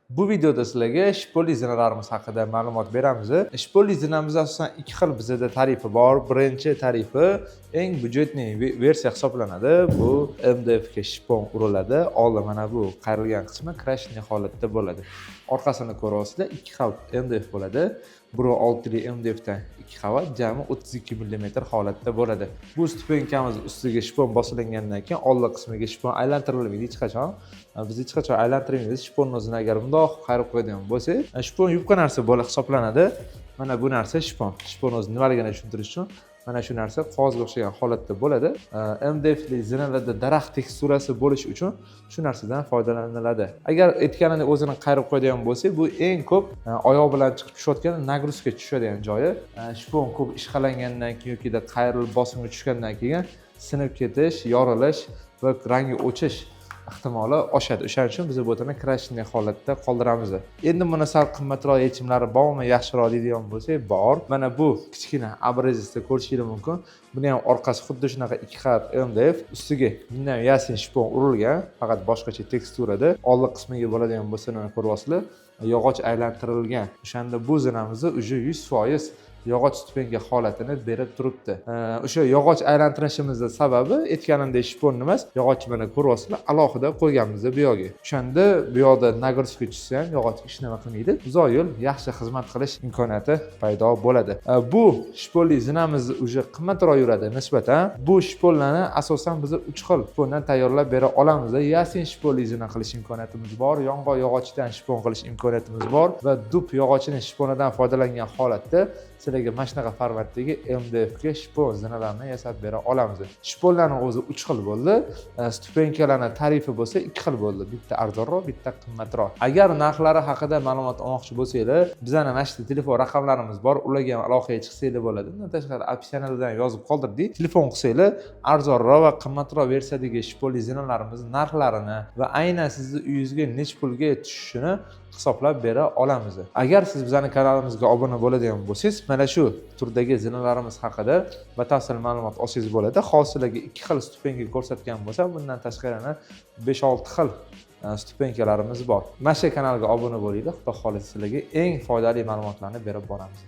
Bu videoda sizlarga shipoli zinalarimiz haqida ma'lumot beramiz. Shipoli zinamiz asosan ikki xil bizda tarifi bor. Birinchi tarifi eng byudjetniy versiya hisoblanadi. Bu MDF ga shipon uriladi. Oldi mana bu qayrilgan qismi krashniy holatda bo'ladi. Orqasini ko'ryapsizlar, ikki xil MDF bo'ladi. Biri 6 MDF dan 2 qavat, jami 32 mm holatda bo'ladi. Bu stupenkamiz ustiga shipon bosilingandan keyin oldi qismiga shipon aylantirilmaydi hech qachon. Biz hech qachon aylantirmaymiz. Shiponni o'zini agar bundoq qayrib qo'yadigan bo'lsak, shipon yupqa narsa bo'lib hisoblanadi. Mana bu narsa shipon. Shipon o'zi nimaligini tushuntirish uchun mana shu narsa qog'ozga o'xshagan holatda bo'ladi. MDFli zinalarda daraxt teksturasi bo'lish uchun shu narsadan foydalaniladi. Agar aytganini o'zini qayrib qo'yadigan bo'lsak, bu eng ko'p oyoq bilan chiqib tushayotgan nagruzka tushadigan joyi. Shipon ko'p ishqalangandan keyin yoki qayrilib bosimga tushgandan keyin sinib ketish, yorilish va rangi o'chish ehtimoli oshadi. O'shaning uchun biz bu yerda krashniy holatda qoldiramiz. Endi buni sal qimmatroq yechimlari bormi, yaxshiroq deydigan bo'lsak, bor. Mana bu kichkina abrezivda ko'rishingiz mumkin. Buni ham orqasi xuddi shunaqa ikki qavat MDF, ustiga bundan yasin shipon urilgan, faqat boshqacha teksturada. Oldi qismiga bo'ladigan bo'lsa, mana ko'ryapsizlar, yog'och aylantirilgan. O'shanda bu zinamizni uje 100% yog'och stupenka holatini berib turibdi. O'sha yog'och aylantirishimizning sababi aytganimdek shiponni emas, yog'och mana ko'ryapsizlar, alohida qo'yganmiz bu yoqga. O'shanda bu yoqda nagruzka tushsa ham yog'och hech nima qilmaydi. Uzoq yo'l yaxshi xizmat qilish imkoniyati paydo bo'ladi. Bu shipolli zinamiz uje qimmatroq yuradi nisbatan. Bu shipollarni asosan biz 3 xil shipondan tayyorlab bera olamiz. Yasin shipolli zina qilish imkoniyatimiz bor, yong'oq yog'ochidan shipon qilish imkoniyatimiz bor va dub yog'ochining shiponidan foydalangan holatda sizlarga mana shunaqa formatdagi MDF ga shipon zinalarni yasab bera olamiz. Shiponlarning o'zi 3 xil bo'ldi. Stupenkalarning tarifi bo'lsa 2 xil bo'ldi. Bitta arzonroq, bitta qimmatroq. Agar narxlari haqida ma'lumot olmoqchi bo'lsanglar, bizning mana shu telefon raqamlarimiz bor. Ularga ham aloqaga chiqsanglar bo'ladi. Bundan tashqari opsionaldan yozib qoldirdik. Telefon qilsanglar, arzonroq va qimmatroq versiyadagi shipolli zinalarimiz narxlarini va aynan sizning uyingizga nech pulga tushishini hisoblab bera olamiz. Agar siz bizning kanalimizga obuna bo'ladigan bo'lsangiz, mana shu turdagi zinalarimiz haqida batafsil ma'lumot olsangiz bo'ladi. Hozirlarga 2 xil stupenka ko'rsatgan bo'lsam, bundan tashqari 5-6 xil stupenkalarimiz bor. Mana shu kanalga obuna bo'linglar. Xudo xohlasa sizlarga eng foydali ma'lumotlarni berib boramiz.